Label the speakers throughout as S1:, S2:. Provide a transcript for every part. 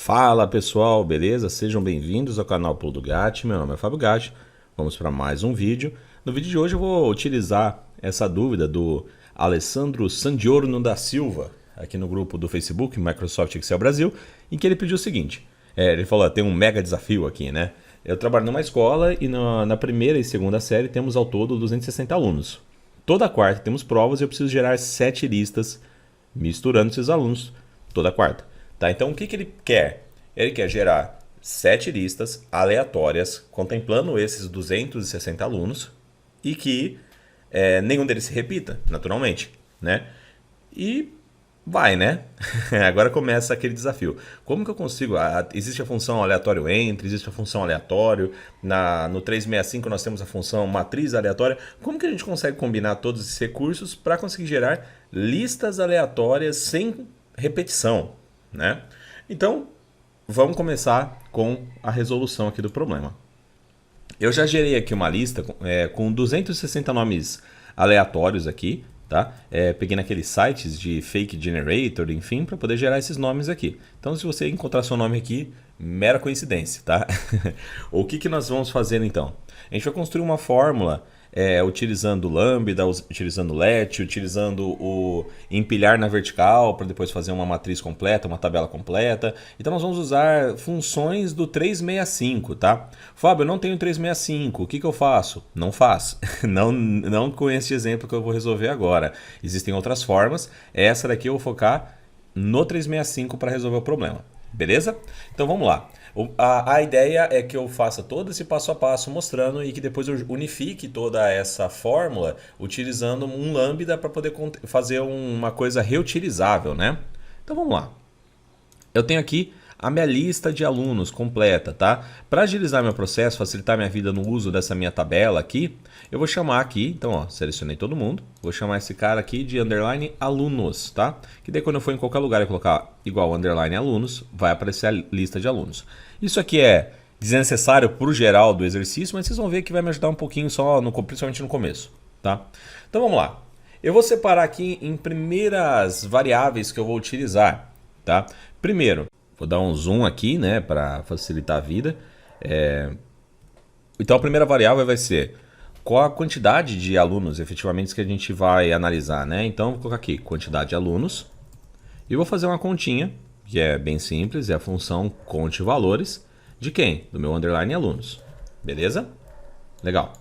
S1: Fala pessoal, beleza? Sejam bem-vindos ao canal Pulo do Gatti. Meu nome é Fábio Gatti. Vamos para mais um vídeo. No vídeo de hoje eu vou utilizar essa dúvida do Alessandro Sandiorno da Silva, aqui no grupo do Facebook Microsoft Excel Brasil, em que ele pediu o seguinte. Ele falou, tem um mega desafio aqui, né? Eu trabalho numa escola e na primeira e segunda série temos ao todo 260 alunos. Toda quarta temos provas e eu preciso gerar 7 listas misturando esses alunos toda quarta. Tá, então o que ele quer? Ele quer gerar 7 listas aleatórias, contemplando esses 260 alunos, e que nenhum deles se repita, naturalmente, né? E vai, né? Agora começa aquele desafio. Como que eu consigo? Existe a função aleatório entre, existe a função aleatório. No 365 nós temos a função matriz aleatória. Como que a gente consegue combinar todos esses recursos para conseguir gerar listas aleatórias sem repetição, né? Então, vamos começar com a resolução aqui do problema. Eu já gerei aqui uma lista com 260 nomes aleatórios aqui, tá? Peguei naqueles sites de fake generator, enfim, para poder gerar esses nomes aqui. Então, se você encontrar seu nome aqui, mera coincidência, tá? O que nós vamos fazer então? A gente vai construir uma fórmula utilizando lambda, utilizando let, utilizando o empilhar na vertical para depois fazer uma matriz completa, uma tabela completa. Então nós vamos usar funções do 365, tá? Fábio, eu não tenho 365, o que eu faço? Não faço. Não com esse exemplo que eu vou resolver agora. Existem outras formas. Essa daqui eu vou focar no 365 para resolver o problema. Beleza? Então vamos lá. A ideia é que eu faça todo esse passo a passo mostrando e que depois eu unifique toda essa fórmula utilizando um lambda para poder fazer uma coisa reutilizável, né? Então vamos lá. Eu tenho aqui a minha lista de alunos completa, tá? Para agilizar meu processo, facilitar minha vida no uso dessa minha tabela aqui, eu vou chamar aqui, então ó, selecionei todo mundo, vou chamar esse cara aqui de underline alunos, tá? Que daí quando eu for em qualquer lugar e colocar igual underline alunos, vai aparecer a lista de alunos. Isso aqui é desnecessário para o geral do exercício, mas vocês vão ver que vai me ajudar um pouquinho só, principalmente no começo, tá? Então vamos lá. Eu vou separar aqui em primeiras variáveis que eu vou utilizar, tá? Primeiro, vou dar um zoom aqui, né, para facilitar a vida. Então a primeira variável vai ser qual a quantidade de alunos efetivamente que a gente vai analisar, né? Então vou colocar aqui quantidade de alunos e vou fazer uma continha, que é bem simples, é a função conte valores de quem? Do meu underline alunos. Beleza? Legal.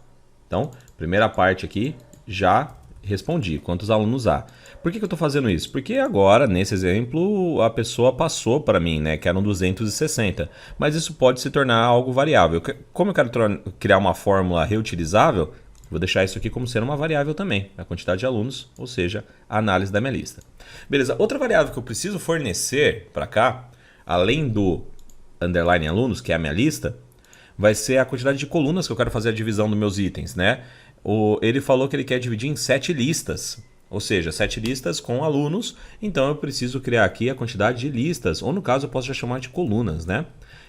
S1: Então, primeira parte aqui, já respondi. Quantos alunos há? Por que eu estou fazendo isso? Porque agora, nesse exemplo, a pessoa passou para mim, né? Que eram 260. Mas isso pode se tornar algo variável. Como eu quero criar uma fórmula reutilizável, vou deixar isso aqui como sendo uma variável também, a quantidade de alunos, ou seja, a análise da minha lista. Beleza, outra variável que eu preciso fornecer para cá, além do underline alunos, que é a minha lista, vai ser a quantidade de colunas que eu quero fazer a divisão dos meus itens, né? Ele falou que ele quer dividir em 7 listas, ou seja, 7 listas com alunos, então eu preciso criar aqui a quantidade de listas, ou no caso eu posso já chamar de colunas, né?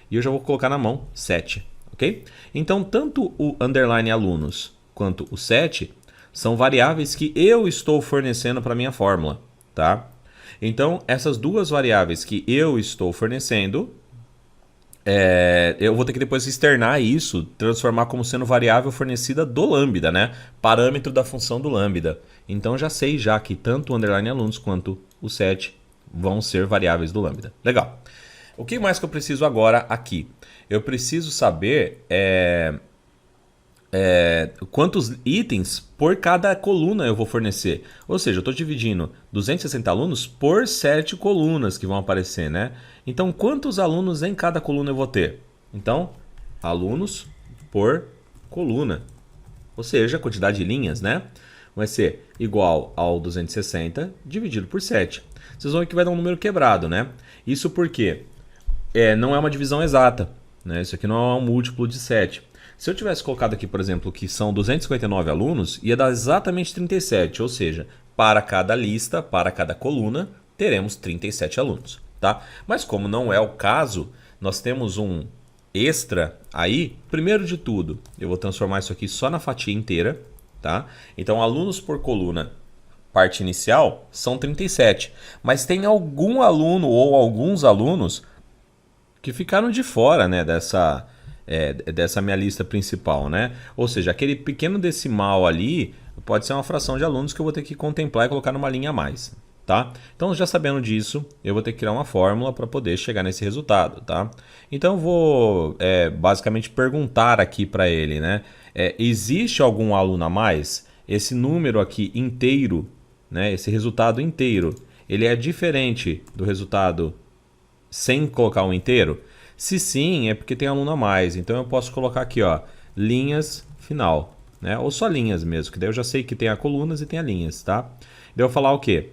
S1: E eu já vou colocar na mão 7, ok? Então tanto o underline alunos quanto o 7 são variáveis que eu estou fornecendo para a minha fórmula, tá? Então essas duas variáveis que eu estou fornecendo, eu vou ter que depois externar isso, transformar como sendo variável fornecida do lambda, né? Parâmetro da função do lambda. Então já sei já que tanto o underline alunos quanto o 7 vão ser variáveis do lambda. Legal. O que mais que eu preciso agora aqui? Eu preciso saber quantos itens por cada coluna eu vou fornecer. Ou seja, eu estou dividindo 260 alunos por 7 colunas que vão aparecer, né? Então, quantos alunos em cada coluna eu vou ter? Então, alunos por coluna. Ou seja, a quantidade de linhas, né? Vai ser igual ao 260 dividido por 7. Vocês vão ver que vai dar um número quebrado, né? Isso porque não é uma divisão exata, né? Isso aqui não é um múltiplo de 7. Se eu tivesse colocado aqui, por exemplo, que são 259 alunos, ia dar exatamente 37, ou seja, para cada lista, para cada coluna, teremos 37 alunos, tá? Mas como não é o caso, nós temos um extra aí. Primeiro de tudo, eu vou transformar isso aqui só na fatia inteira, tá? Então, alunos por coluna, parte inicial, são 37. Mas tem algum aluno ou alguns alunos que ficaram de fora, né, dessa minha lista principal, né? Ou seja, aquele pequeno decimal ali pode ser uma fração de alunos que eu vou ter que contemplar e colocar numa linha a mais, tá? Então, já sabendo disso, eu vou ter que criar uma fórmula para poder chegar nesse resultado, tá? Então, eu vou basicamente perguntar aqui para ele, né? Existe algum aluno a mais? Esse número aqui inteiro, né? Esse resultado inteiro, ele é diferente do resultado sem colocar um inteiro? Se sim, é porque tem aluno a mais. Então eu posso colocar aqui, ó, linhas final, né? Ou só linhas mesmo, que daí eu já sei que tem a colunas e tem a linhas, tá? Daí eu vou falar o quê?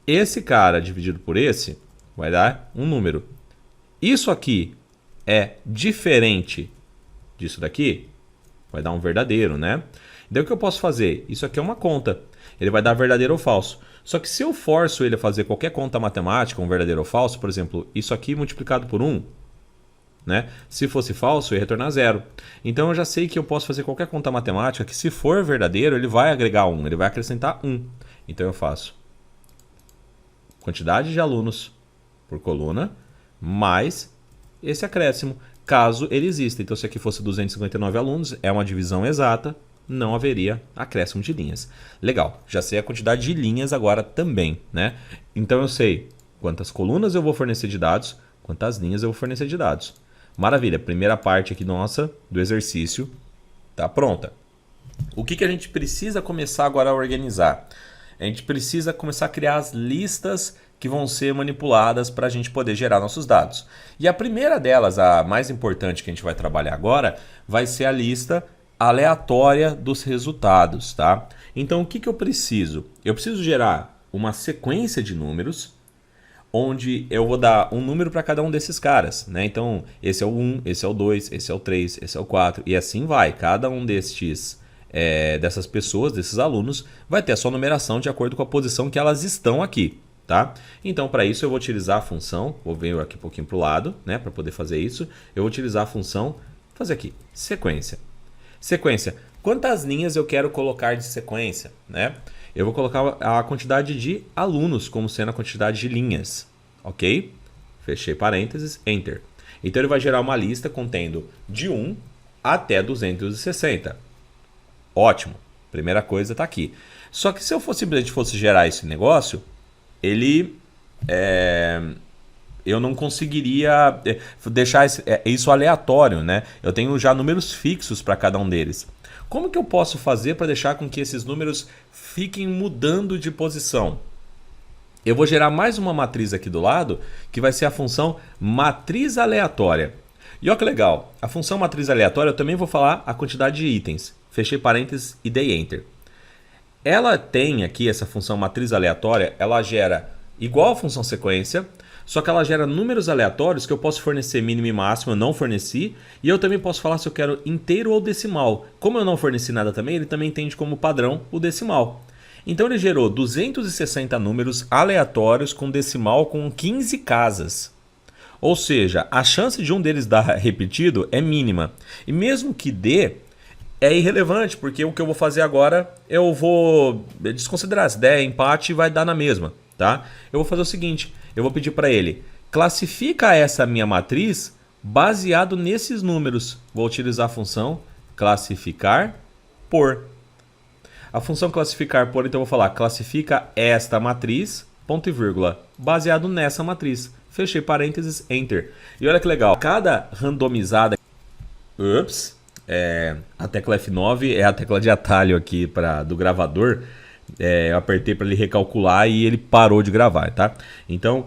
S1: Esse cara dividido por esse vai dar um número. Isso aqui é diferente disso daqui? Vai dar um verdadeiro, né? Daí o que eu posso fazer? Isso aqui é uma conta. Ele vai dar verdadeiro ou falso. Só que se eu forço ele a fazer qualquer conta matemática, um verdadeiro ou falso, por exemplo, isso aqui multiplicado por 1, né? Se fosse falso, eu ia retornar 0. Então eu já sei que eu posso fazer qualquer conta matemática que, se for verdadeiro, ele vai agregar 1, ele vai acrescentar 1. Então eu faço quantidade de alunos por coluna mais esse acréscimo, caso ele exista. Então, se aqui fosse 259 alunos, é uma divisão exata, não haveria acréscimo de linhas. Legal, já sei a quantidade de linhas agora também, né? Então eu sei quantas colunas eu vou fornecer de dados, quantas linhas eu vou fornecer de dados. Maravilha, primeira parte aqui nossa do exercício tá pronta. O que a gente precisa começar agora a organizar? A gente precisa começar a criar as listas que vão ser manipuladas para a gente poder gerar nossos dados. E a primeira delas, a mais importante que a gente vai trabalhar agora, vai ser a lista aleatória dos resultados, tá? Então, o que eu preciso? Eu preciso gerar uma sequência de números, onde eu vou dar um número para cada um desses caras, né? Então, esse é o 1, esse é o 2, esse é o 3, esse é o 4, e assim vai. Cada um dessas pessoas, desses alunos, vai ter a sua numeração de acordo com a posição que elas estão aqui, tá? Então, para isso, eu vou utilizar a função, vou vir aqui um pouquinho para o lado, né? Para poder fazer isso, eu vou utilizar a função, fazer aqui, sequência. Sequência. Quantas linhas eu quero colocar de sequência, né? Eu vou colocar a quantidade de alunos como sendo a quantidade de linhas, ok? Fechei parênteses, Enter. Então ele vai gerar uma lista contendo de 1 até 260. Ótimo. Primeira coisa está aqui. Só que se eu simplesmente fosse gerar esse negócio, eu não conseguiria deixar isso aleatório, né? Eu tenho já números fixos para cada um deles. Como que eu posso fazer para deixar com que esses números fiquem mudando de posição? Eu vou gerar mais uma matriz aqui do lado, que vai ser a função matriz aleatória. E olha que legal, a função matriz aleatória eu também vou falar a quantidade de itens. Fechei parênteses e dei Enter. Ela tem aqui, essa função matriz aleatória, ela gera igual a função sequência, só que ela gera números aleatórios que eu posso fornecer mínimo e máximo, eu não forneci. E eu também posso falar se eu quero inteiro ou decimal. Como eu não forneci nada também, ele também entende como padrão o decimal. Então ele gerou 260 números aleatórios com decimal com 15 casas. Ou seja, a chance de um deles dar repetido é mínima. E mesmo que dê, é irrelevante, porque o que eu vou fazer agora, eu vou desconsiderar. Se der empate, vai dar na mesma, tá? Eu vou fazer o seguinte, eu vou pedir para ele, classifica essa minha matriz baseado nesses números. Vou utilizar a função classificar por. A função classificar por, então eu vou falar, classifica esta matriz, ponto e vírgula, baseado nessa matriz. Fechei parênteses, Enter. E olha que legal, cada randomizada... Ups! A tecla F9 é a tecla de atalho aqui do gravador. Eu apertei para ele recalcular e ele parou de gravar, tá? Então,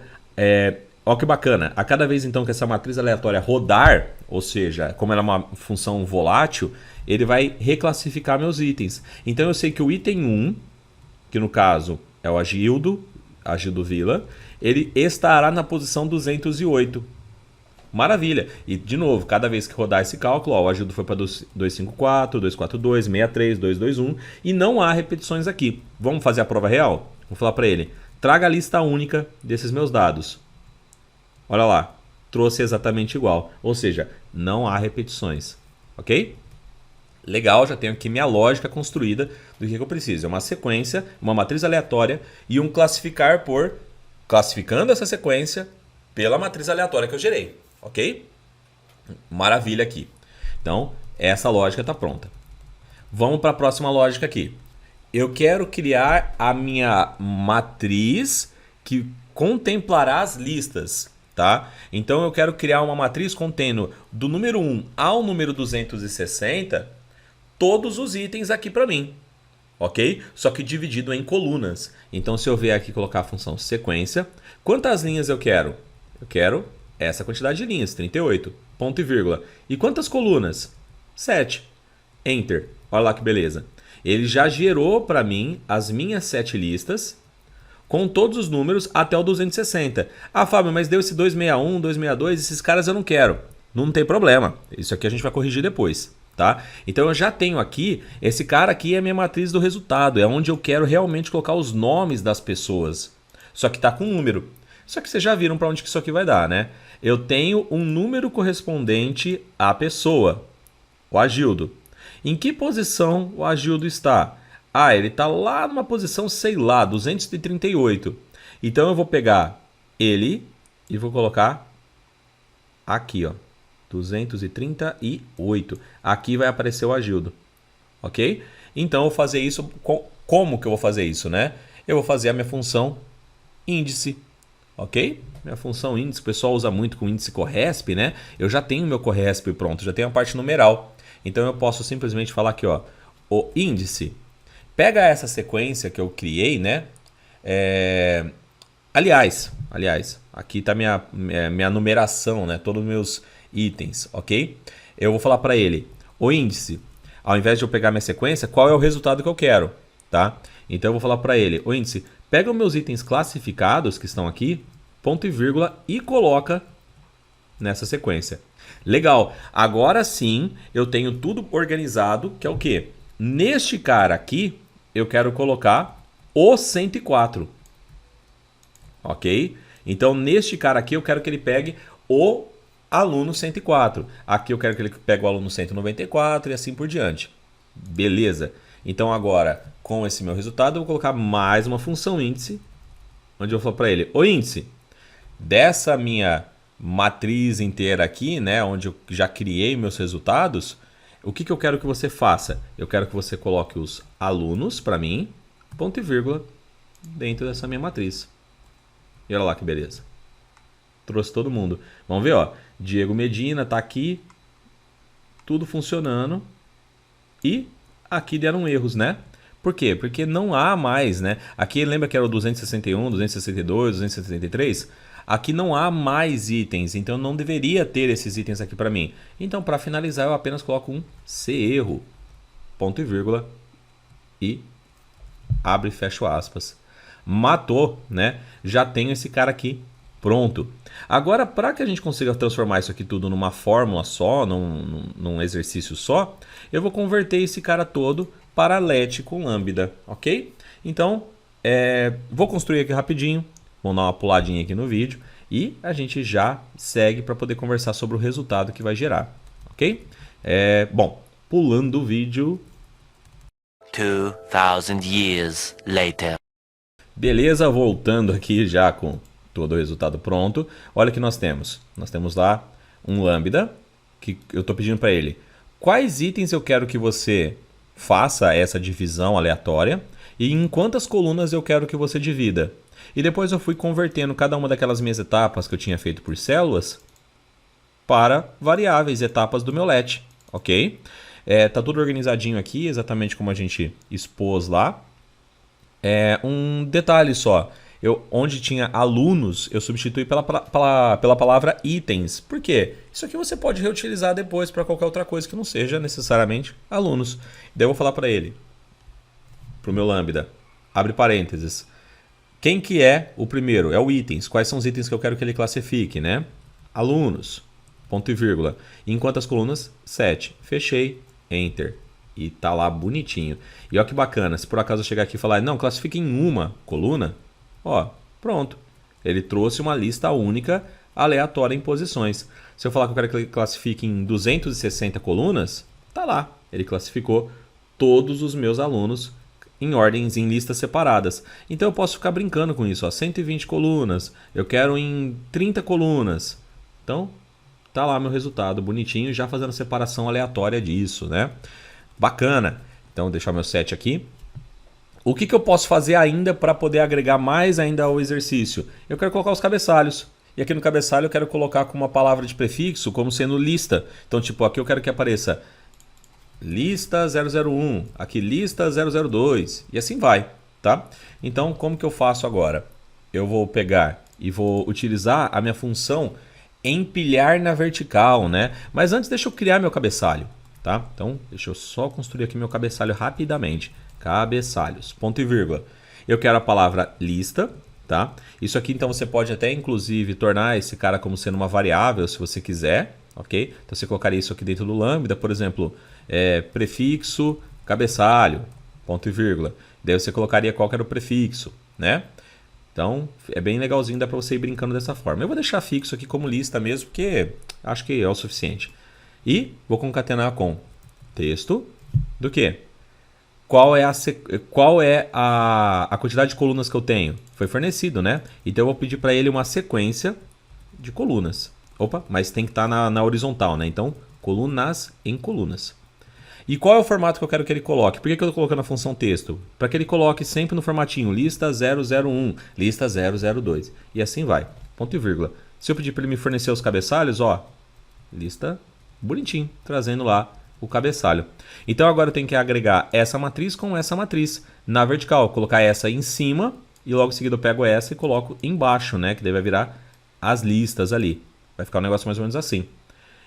S1: ó que bacana. A cada vez então que essa matriz aleatória rodar, ou seja, como ela é uma função volátil, ele vai reclassificar meus itens. Então eu sei que o item 1, que no caso é o Agildo Vila, ele estará na posição 208. Maravilha! E de novo, cada vez que rodar esse cálculo, ó, o Agildo foi para 254, 242, 63, 221 e não há repetições aqui. Vamos fazer a prova real? Vou falar para ele, traga a lista única desses meus dados. Olha lá, trouxe exatamente igual, ou seja, não há repetições, ok? Legal, já tenho aqui minha lógica construída do que eu preciso. É uma sequência, uma matriz aleatória e um classificar por, classificando essa sequência pela matriz aleatória que eu gerei. ok? Maravilha aqui. Então, essa lógica está pronta. Vamos para a próxima lógica aqui. Eu quero criar a minha matriz que contemplará as listas, tá? Então eu quero criar uma matriz contendo do número 1 ao número 260 todos os itens aqui para mim, ok? Só que dividido em colunas. Então se eu vier aqui colocar a função sequência, quantas linhas eu quero? Eu quero essa quantidade de linhas, 38, ponto e vírgula. E quantas colunas? 7. Enter. Olha lá que beleza. Ele já gerou para mim as minhas 7 listas com todos os números até o 260. Ah, Fábio, mas deu esse 261, 262, esses caras eu não quero. Não tem problema. Isso aqui a gente vai corrigir depois, tá? Então eu já tenho aqui, esse cara aqui é a minha matriz do resultado. É onde eu quero realmente colocar os nomes das pessoas. Só que tá com um número. Só que vocês já viram para onde que isso aqui vai dar, né? Eu tenho um número correspondente à pessoa, o Agildo. Em que posição o Agildo está? Ah, ele está lá numa posição, sei lá, 238. Então eu vou pegar ele e vou colocar aqui, ó, 238. Aqui vai aparecer o Agildo, ok? Então eu vou fazer isso, como que eu vou fazer isso, né? Eu vou fazer a minha função índice, ok? Minha função índice, o pessoal usa muito com índice Corresp, né? Eu já tenho meu Corresp pronto, já tenho a parte numeral. Então eu posso simplesmente falar aqui, ó, o índice. Pega essa sequência que eu criei, né? Aliás, aqui está minha numeração, né? Todos os meus itens, ok? Eu vou falar para ele, o índice, ao invés de eu pegar minha sequência, qual é o resultado que eu quero, tá? Então eu vou falar para ele, o índice, pega os meus itens classificados que estão aqui, ponto e vírgula, e coloca nessa sequência. Legal, agora sim eu tenho tudo organizado, que é o quê? Neste cara aqui, eu quero colocar o 104, ok? Então neste cara aqui eu quero que ele pegue o aluno 104. Aqui eu quero que ele pegue o aluno 194 e assim por diante. Beleza. Então agora, com esse meu resultado, eu vou colocar mais uma função índice, onde eu vou falar para ele, o índice dessa minha matriz inteira aqui, né, onde eu já criei meus resultados, o que eu quero que você faça? Eu quero que você coloque os alunos para mim, ponto e vírgula, dentro dessa minha matriz. E olha lá que beleza. Trouxe todo mundo. Vamos ver, ó. Diego Medina tá aqui, tudo funcionando. E aqui deram erros, né? Por quê? Porque não há mais, né? Aqui lembra que era o 261, 262, 263? Aqui não há mais itens, então não deveria ter esses itens aqui para mim. Então, para finalizar, eu apenas coloco um C erro, ponto e vírgula, e abre e fecha aspas. Matou, né? Já tenho esse cara aqui pronto. Agora, para que a gente consiga transformar isso aqui tudo numa fórmula só, num exercício só, eu vou converter esse cara todo para let com lambda, ok? Então, vou construir aqui rapidinho. Vamos dar uma puladinha aqui no vídeo e a gente já segue para poder conversar sobre o resultado que vai gerar, ok? Bom, pulando o vídeo.
S2: 2000 years later.
S1: Beleza, voltando aqui já com todo o resultado pronto. Olha o que nós temos. Nós temos lá um lambda que eu estou pedindo para ele. Quais itens eu quero que você faça essa divisão aleatória e em quantas colunas eu quero que você divida? E depois eu fui convertendo cada uma daquelas minhas etapas que eu tinha feito por células para variáveis, etapas do meu let, ok? Tá tudo organizadinho aqui, exatamente como a gente expôs lá. Um detalhe só, onde tinha alunos, eu substituí pela palavra itens. Por quê? Isso aqui você pode reutilizar depois para qualquer outra coisa que não seja necessariamente alunos. Daí eu vou falar para ele, para o meu lambda, abre parênteses. Quem que é o primeiro? É o itens. Quais são os itens que eu quero que ele classifique, né? Alunos, ponto e vírgula. Em quantas colunas? 7. Fechei, enter. E tá lá bonitinho. E olha que bacana, se por acaso eu chegar aqui e falar, não, classifique em uma coluna, ó, pronto. Ele trouxe uma lista única, aleatória em posições. Se eu falar que eu quero que ele classifique em 260 colunas, tá lá. Ele classificou todos os meus alunos em ordens, em listas separadas. Então eu posso ficar brincando com isso, ó, 120 colunas, eu quero em 30 colunas. Então, tá lá meu resultado bonitinho, já fazendo separação aleatória disso, né? Bacana. Então, vou deixar meu set aqui. O que eu posso fazer ainda para poder agregar mais ainda ao exercício? Eu quero colocar os cabeçalhos. E aqui no cabeçalho eu quero colocar com uma palavra de prefixo como sendo lista. Então, tipo, aqui eu quero que apareça lista 001, aqui lista 002 e assim vai, tá? Então, como que eu faço agora? Eu vou pegar e vou utilizar a minha função empilhar na vertical, né? Mas antes deixa eu criar meu cabeçalho, tá? Então, deixa eu só construir aqui meu cabeçalho rapidamente. Cabeçalhos, ponto e vírgula. Eu quero a palavra lista, tá? Isso aqui, então, você pode até, inclusive, tornar esse cara como sendo uma variável, se você quiser, ok? Então, você colocaria isso aqui dentro do lambda, por exemplo, prefixo cabeçalho, ponto e vírgula. Daí você colocaria qual que era o prefixo, né? Então, é bem legalzinho, dá para você ir brincando dessa forma. Eu vou deixar fixo aqui como lista mesmo, porque acho que é o suficiente. E vou concatenar com texto do quê? Qual é a quantidade de colunas que eu tenho? Foi fornecido, né? Então, eu vou pedir para ele uma sequência de colunas. Opa, mas tem que estar na horizontal, né? Então, colunas em colunas. E qual é o formato que eu quero que ele coloque? Por que eu estou colocando a função texto? Para que ele coloque sempre no formatinho lista 001, lista 002 e assim vai, ponto e vírgula. Se eu pedir para ele me fornecer os cabeçalhos, ó, lista bonitinho, trazendo lá o cabeçalho. Então agora eu tenho que agregar essa matriz com essa matriz na vertical, colocar essa em cima e logo em seguida eu pego essa e coloco embaixo, né, que daí vai virar as listas ali. Vai ficar um negócio mais ou menos assim.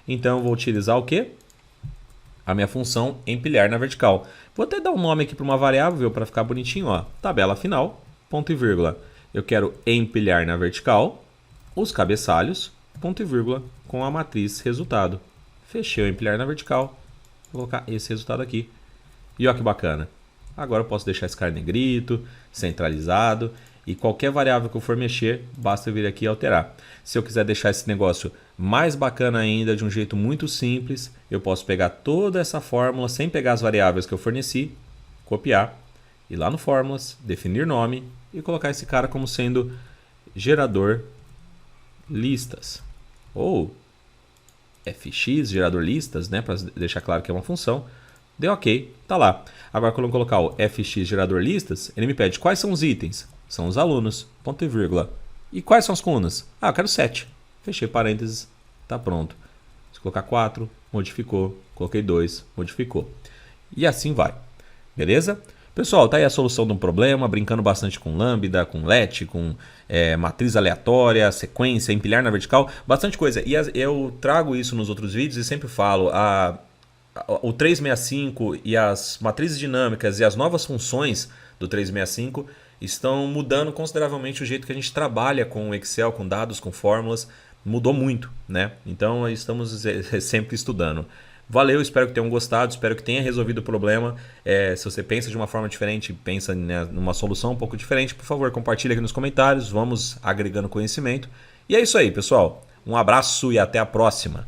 S1: Então eu vou utilizar o quê? A minha função empilhar na vertical. Vou até dar um nome aqui para uma variável para ficar bonitinho, ó. Tabela final, ponto e vírgula. Eu quero empilhar na vertical os cabeçalhos, ponto e vírgula, com a matriz resultado. Fechei o empilhar na vertical. Vou colocar esse resultado aqui. E olha que bacana. Agora eu posso deixar esse cara negrito, centralizado. E qualquer variável que eu for mexer, basta eu vir aqui e alterar. Se eu quiser deixar esse negócio mais bacana ainda, de um jeito muito simples, eu posso pegar toda essa fórmula, sem pegar as variáveis que eu forneci, copiar, ir lá no Fórmulas, definir nome e colocar esse cara como sendo gerador listas. Ou fx, gerador listas, né, para deixar claro que é uma função. Deu ok, tá lá. Agora quando eu colocar o fx gerador listas, ele me pede quais são os itens. São os alunos, ponto e vírgula. E quais são as colunas? Ah, eu quero 7. Fechei parênteses, tá pronto. Se colocar 4, modificou. Coloquei 2, modificou. E assim vai. Beleza? Pessoal, tá aí a solução de um problema, brincando bastante com lambda, com let, com matriz aleatória, sequência, empilhar na vertical, bastante coisa. E eu trago isso nos outros vídeos e sempre falo, o 365 e as matrizes dinâmicas e as novas funções do 365 estão mudando consideravelmente o jeito que a gente trabalha com o Excel, com dados, com fórmulas. Mudou muito, né? Então estamos sempre estudando. Valeu, espero que tenham gostado, espero que tenha resolvido o problema. Se você pensa de uma forma diferente, pensa numa solução um pouco diferente, por favor, compartilhe aqui nos comentários, vamos agregando conhecimento. E é isso aí, pessoal. Um abraço e até a próxima.